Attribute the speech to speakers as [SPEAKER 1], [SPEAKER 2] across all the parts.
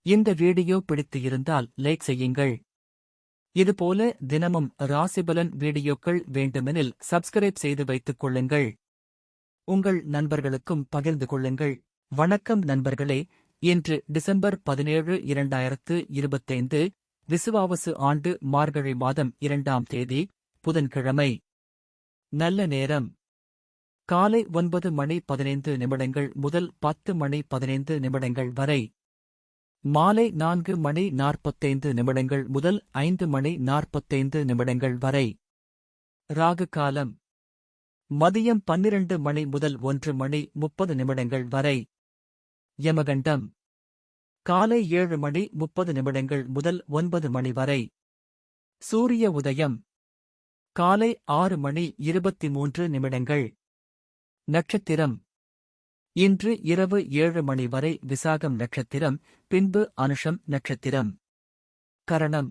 [SPEAKER 1] இந்த வீடியோ பிடித்து இருந்தால் லைக் செய்யுங்கள். இதுபோல தினமும் ராசிபலன் வீடியோக்கள் வேண்டுமெனில் சப்ஸ்கிரைப் செய்து வைத்துக் கொள்ளுங்கள். உங்கள் நண்பர்களுக்கும் பகிர்ந்து கொள்ளுங்கள். வணக்கம் நண்பர்களே, இன்று டிசம்பர் 17, 2025, விசுவாவசு ஆண்டு மார்கழி மாதம் 2ஆம் தேதி, புதன்கிழமை. நல்ல நேரம் காலை 9:15 முதல் 10:15 வரை. மாலை 4:45 முதல் 5:45 வரை. ராகு காலம் மதியம் 12 முதல் 1:30 வரை. யமகண்டம் காலை 7:30 முதல் 9 வரை. சூரிய உதயம் காலை 6:23. நட்சத்திரம் இன்று இரவு 7 வரை விசாகம் நட்சத்திரம், பின்பு அனுஷம் நட்சத்திரம். கரணம்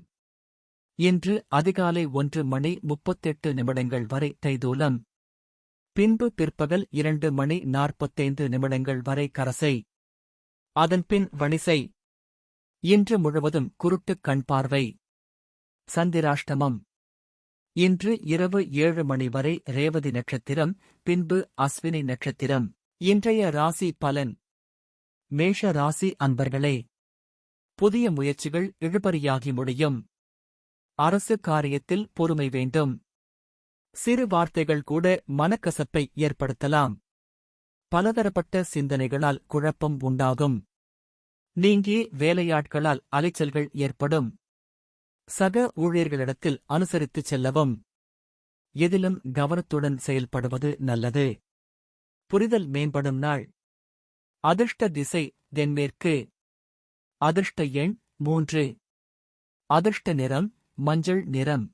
[SPEAKER 1] இன்று அதிகாலை 1:38 வரை தைதூலம், பின்பு பிற்பகல் 2:45 வரை கரசை, அதன்பின் வணிசை. இன்று முழுவதும் குருட்டுக் கண் பார்வை. சந்திராஷ்டமம் இன்று இரவு 7 வரை ரேவதி நட்சத்திரம், பின்பு அஸ்வினி நட்சத்திரம். இன்றைய ராசி பலன். மேஷ ராசி அன்பர்களே, புதிய முயற்சிகள் இழுபறியாகி முடியும். அரசு காரியத்தில் பொறுமை வேண்டும். சிறு வார்த்தைகள் கூட மனக்கசப்பை ஏற்படுத்தலாம். பலதரப்பட்ட சிந்தனைகளால் குழப்பம் உண்டாகும். நீங்கி வேலையாட்களால் அலைச்சல்கள் ஏற்படும். சக ஊழியர்களிடத்தில் அனுசரித்துச் செல்லவும். எதிலும் கவனத்துடன் செயல்படுவது நல்லது. புரிதல் மேம்படும் நாள். அதிர்ஷ்ட திசை தென்மேற்கு. அதிர்ஷ்ட எண் 3. அதிர்ஷ்ட நிறம் மஞ்சள் நிறம்.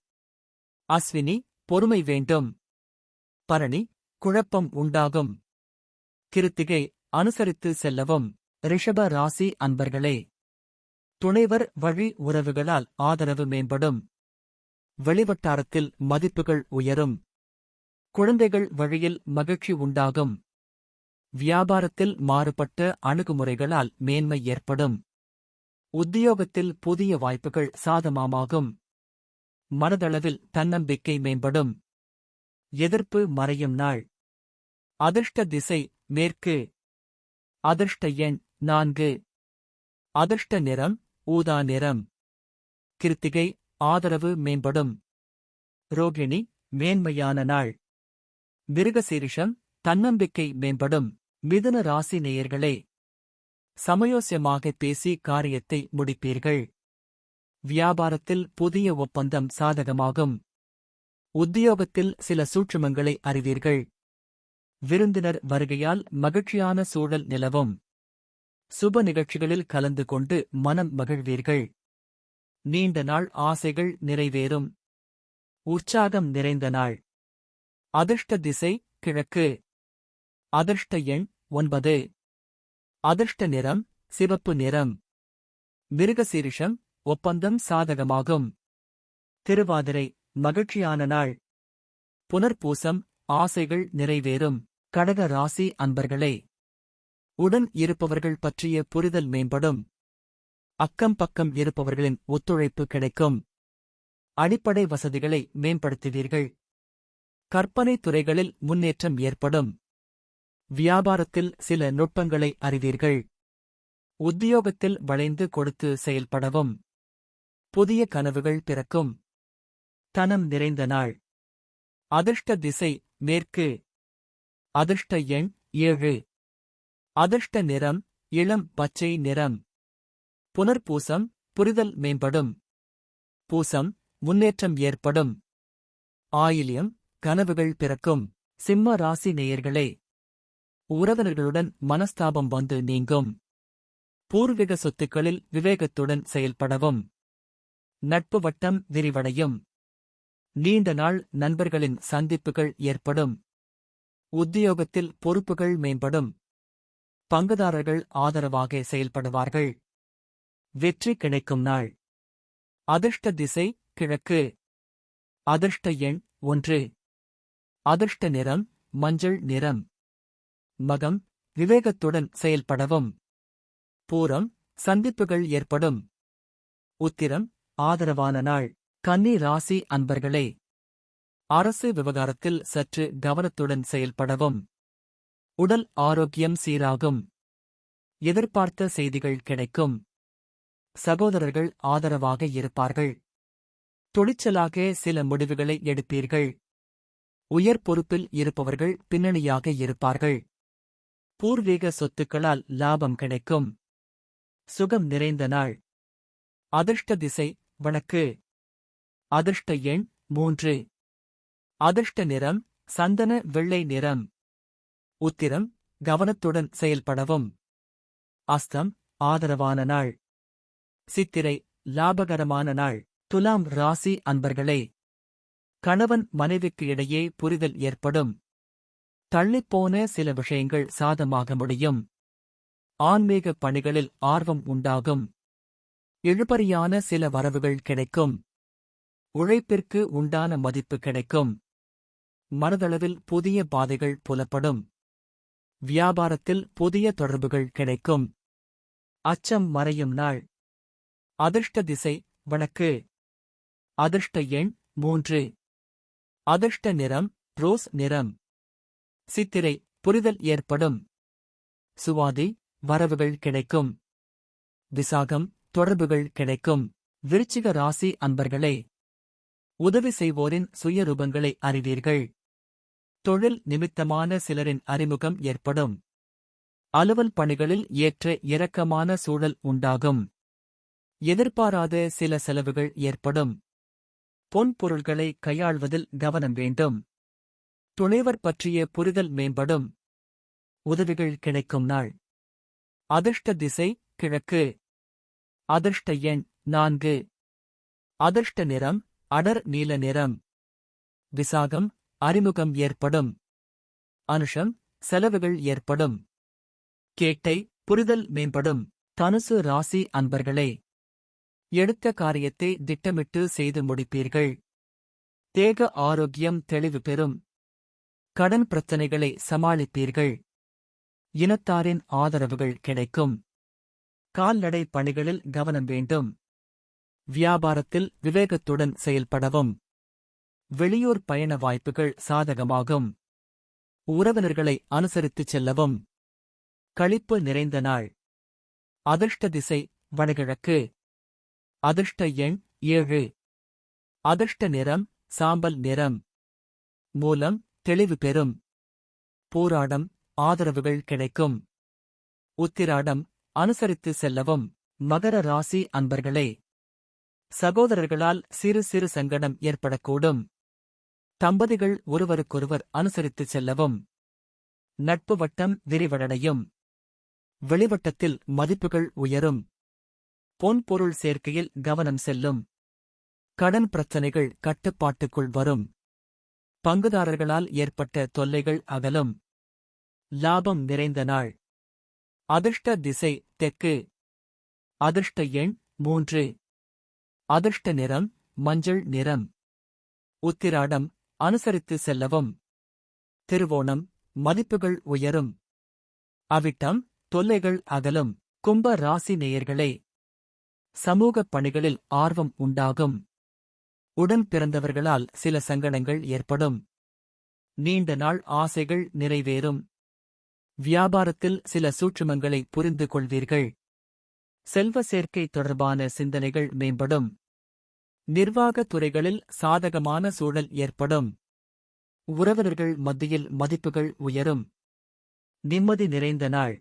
[SPEAKER 1] அஸ்வினி பொறுமை வேண்டும். பரணி குழப்பம் உண்டாகும். கிருத்திகை அனுசரித்து செல்லவும். ரிஷப ராசி அன்பர்களே, துணைவர் வழி உறவுகளால் ஆதரவு மேம்படும். வெளிவட்டாரத்தில் மதிப்புகள் உயரும். குழந்தைகள் வழியில் மகிழ்ச்சி உண்டாகும். வியாபாரத்தில் மாறுபட்ட அணுகுமுறைகளால் மேன்மை ஏற்படும். உத்தியோகத்தில் புதிய வாய்ப்புகள் சாதகமாகும். மனதளவில் தன்னம்பிக்கை மேம்படும். எதிர்ப்பு மறையும் நாள். அதிர்ஷ்ட திசை மேற்கு. அதிர்ஷ்ட எண் 4. அதிர்ஷ்ட நிறம் ஊதா நிறம். கிருத்திகை ஆதரவு மேம்படும். ரோகிணி மேன்மையான நாள். மிருகசீரிஷம் தன்னம்பிக்கை மேம்படும். மிதுன ராசி நேயர்களே, சமயோசியமாக பேசி காரியத்தை முடிப்பீர்கள். வியாபாரத்தில் புதிய ஒப்பந்தம் சாதகமாகும். உத்தியோகத்தில் சில சூட்சுமங்களை அறிவீர்கள். விருந்தினர் வருகையால் மகிழ்ச்சியான சூழல் நிலவும். சுப நிகழ்ச்சிகளில் கலந்து கொண்டு மனம் மகிழ்வீர்கள். நீண்ட நாள் ஆசைகள் நிறைவேறும். உற்சாகம் நிறைந்த நாள். அதிர்ஷ்ட திசை கிழக்கு. அதிர்ஷ்ட எண் 9. அதிர்ஷ்ட நிறம் சிவப்பு நிறம். மிருகசீரிஷம் ஒப்பந்தம் சாதகமாகும். திருவாதிரை மகிழ்ச்சியான நாள். புனர்பூசம் ஆசைகள் நிறைவேறும். கடக ராசி அன்பர்களே, உடன் இருப்பவர்கள் பற்றிய புரிதல் மேம்படும். அக்கம் பக்கம் இருப்பவர்களின் ஒத்துழைப்பு கிடைக்கும். அடிப்படை வசதிகளை மேம்படுத்துவீர்கள். கற்பனை துறைகளில் முன்னேற்றம் ஏற்படும். வியாபாரத்தில் சில நுட்பங்களை அறிவீர்கள். உத்தியோகத்தில் வளைந்து கொடுத்து செயல்படவும். புதிய கனவுகள் பிறக்கும். தனம் நிறைந்த நாள். அதிர்ஷ்ட திசை மேற்கு. அதிர்ஷ்ட எண் 7. அதிர்ஷ்ட நிறம் இளம் பச்சை நிறம். புனர்பூசம் புரிதல் மேம்படும். பூசம் முன்னேற்றம் ஏற்படும். ஆயில்யம் கனவுகள் பிறக்கும். சிம்ம ராசி நேயர்களே, உறவினர்களுடன் மனஸ்தாபம் வந்து நீங்கும். பூர்வீக சொத்துக்களில் விவேகத்துடன் செயல்படவும். நட்பு வட்டம் விரிவடையும். நீண்ட நாள் நண்பர்களின் சந்திப்புகள் ஏற்படும். உத்தியோகத்தில் பொறுப்புகள் மேம்படும். பங்குதாரர்கள் ஆதரவாக செயல்படுவார்கள். வெற்றி கிடைக்கும் நாள். அதிர்ஷ்ட திசை கிழக்கு. அதிர்ஷ்ட எண் 1. அதிர்ஷ்ட நிறம் மஞ்சள் நிறம். மகம் விவேகத்துடன் செயல்படவும். பூரம் சந்திப்புகள் ஏற்படும். உத்திரம் ஆதரவான நாள். கன்னி ராசி அன்பர்களே, அரசு விவகாரத்தில் சற்று கவனத்துடன் செயல்படவும். உடல் ஆரோக்கியம் சீராகும். எதிர்பார்த்த செய்திகள் கிடைக்கும். சகோதரர்கள் ஆதரவாக இருப்பார்கள். துணிச்சலாக சில முடிவுகளை எடுப்பீர்கள். உயர் பொறுப்பில் இருப்பவர்கள் பின்னணியாக இருப்பார்கள். பூர்வீக சொத்துக்களால் லாபம் கிடைக்கும். சுகம் நிறைந்த நாள். அதிர்ஷ்ட திசை வடக்கு. அதிர்ஷ்ட எண் 3. அதிர்ஷ்ட நிறம் சந்தன வெள்ளை நிறம். உத்திரம் கவனத்துடன் செயல்படவும். அஸ்தம் ஆதரவான நாள். சித்திரை லாபகரமான நாள். துலாம் ராசி அன்பர்களே, கணவன் மனைவிக்கு இடையே புரிதல் ஏற்படும். தள்ளிப்போன சில விஷயங்கள் சாதமாக முடியும். ஆன்மீக பணிகளில் ஆர்வம் உண்டாகும். இழுபறியான சில வரவுகள் கிடைக்கும். உழைப்பிற்கு உண்டான மதிப்பு கிடைக்கும். மனதளவில் புதிய பாதைகள் புலப்படும். வியாபாரத்தில் புதிய தொடர்புகள் கிடைக்கும். அச்சம் மறையும் நாள். அதிர்ஷ்ட திசை வடக்கு. அதிர்ஷ்ட எண் 3. அதிர்ஷ்ட நிறம் ரோஸ் நிறம். சித்திரை புரிதல் ஏற்படும். சுவாதி வரவுகள் கிடைக்கும். விசாகம் தொடர்புகள் கிடைக்கும். விருச்சிக ராசி அன்பர்களே, உதவி செய்வோரின் சுயரூபங்களை அறிவீர்கள். தொழில் நிமித்தமான சிலரின் அறிமுகம் ஏற்படும். அலுவல் பணிகளில் ஏற்ற இறக்கமான சூழல் உண்டாகும். எதிர்பாராத சில செலவுகள் ஏற்படும். பொன்பொருள்களை கையாள்வதில் கவனம் வேண்டும். துணைவர் பற்றிய புரிதல் மேம்படும். உதவிகள் கிடைக்கும் நாள். அதிர்ஷ்ட திசை கிழக்கு. அதிர்ஷ்ட எண் 4. அதிர்ஷ்ட நிறம் அடர் நீல நிறம். விசாகம் அறிமுகம் ஏற்படும். அனுஷம் செலவுகள் ஏற்படும். கேட்டை புரிதல் மேம்படும். தனுசு ராசி அன்பர்களே, எடுத்த காரியத்தை திட்டமிட்டு செய்து முடிப்பீர்கள். தேக ஆரோக்கியம் தெளிவு பெறும். கடன் பிரச்சனைகளை சமாளிப்பீர்கள். இனத்தாரின் ஆதரவுகள் கிடைக்கும். கால்நடை பணிகளில் கவனம் வேண்டும். வியாபாரத்தில் விவேகத்துடன் செயல்படவும். வெளியூர் பயண வாய்ப்புகள் சாதகமாகும். உறவினர்களை அனுசரித்துச் செல்லவும். களிப்பு நிறைந்த நாள். அதிர்ஷ்ட திசை வடகிழக்கு. அதிர்ஷ்ட எண் 7. அதிர்ஷ்ட நிறம் சாம்பல் நிறம். மூலம் தெளிவு பெறும். பூராடம் ஆதரவுகள் கிடைக்கும். உத்திராடம் அனுசரித்து செல்லவும். மகர ராசி அன்பர்களே, சகோதரர்களால் சிறு சிறு சங்கடம் ஏற்படக்கூடும். தம்பதிகள் ஒருவருக்கொருவர் அனுசரித்துச் செல்லவும். நட்பு வட்டம் விரிவடையும். வெளிவட்டத்தில் மதிப்புகள் உயரும். பொன்பொருள் சேர்க்கையில் கவனம் செல்லும். கடன் பிரச்சனைகள் கட்டுப்பாட்டுக்குள் வரும். பங்குதாரர்களால் ஏற்பட்ட தொல்லைகள் அகலும். லாபம் நிறைந்த நாள். அதிர்ஷ்ட திசை தெற்கு. அதிர்ஷ்ட எண் 3. அதிர்ஷ்ட நிறம் மஞ்சள் நிறம். உத்திராடம் அனுசரித்து செல்லவும். திருவோணம் மதிப்புகள் உயரும். அவிட்டம் தொல்லைகள் அகலும். கும்ப ராசி நேயர்களே, சமூகப் பணிகளில் ஆர்வம் உண்டாகும். உடன் பிறந்தவர்களால் சில சங்கடங்கள் ஏற்படும். நீண்ட நாள் ஆசைகள் நிறைவேறும். வியாபாரத்தில் சில சூட்சுமங்களை புரிந்து கொள்வீர்கள். செல்வ சேர்க்கை தொடர்பான சிந்தனைகள் மேம்படும். நிர்வாகத் துறைகளில் சாதகமான சூழல் ஏற்படும். உறவினர்கள் மத்தியில் மதிப்புகள் உயரும். நிம்மதி நிறைந்த நாள்.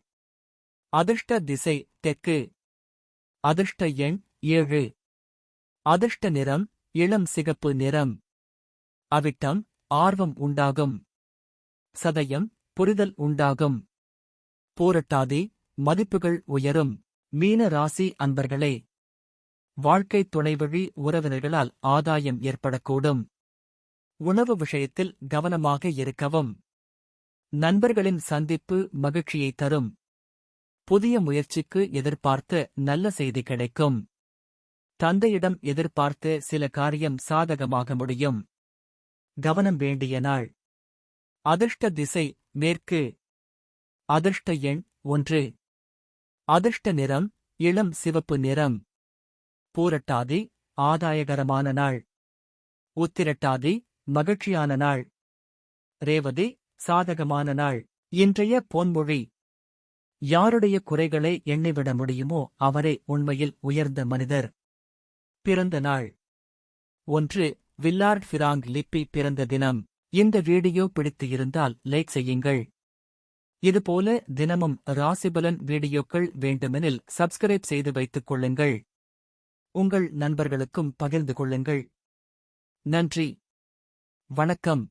[SPEAKER 1] அதிர்ஷ்ட திசை தெற்கு. அதிர்ஷ்ட எண் 7. அதிர்ஷ்ட நிறம் இளம் சிகப்பு நிறம். அவிட்டம் ஆர்வம் உண்டாகும். சதயம் புரிதல் உண்டாகும். பூரட்டாதி மதிப்புகள் உயரும். மீன ராசி அன்பர்களே, வாழ்க்கைத் துணைவழி உறவினர்களால் ஆதாயம் ஏற்படக்கூடும். உணவு விஷயத்தில் கவனமாக இருக்கவும். நண்பர்களின் சந்திப்பு மகிழ்ச்சியை தரும். புதிய முயற்சிக்கு எதிர்பார்த்த நல்ல செய்தி கிடைக்கும். தந்தையிடம் எதிர்பார்த்த சில காரியம் சாதகமாக முடியும். கவனம் வேண்டிய நாள். அதிர்ஷ்ட திசை மேற்கு. அதிர்ஷ்ட எண் 1. அதிர்ஷ்ட நிறம் இளம் சிவப்பு நிறம். பூரட்டாதி ஆதாயகரமான நாள். உத்திரட்டாதி மகிழ்ச்சியான நாள். ரேவதி சாதகமான நாள். இன்றைய பொன்மொழி: யாருடைய குறைகளை எண்ணிவிட முடியுமோ அவரே உண்மையில் உயர்ந்த மனிதர். பிறந்த நாள்: 1. வில்லார்ட் ஃபிராங்க் லிப்பி பிறந்த தினம். இந்த வீடியோ பிடித்து இருந்தால் லைக் செய்யுங்கள். இதுபோல தினமும் ராசிபலன் வீடியோக்கள் வேண்டுமெனில் சப்ஸ்கிரைப் செய்து வைத்துக் கொள்ளுங்கள். உங்கள் நண்பர்களுக்கும் பகிர்ந்து கொள்ளுங்கள். நன்றி. வணக்கம்.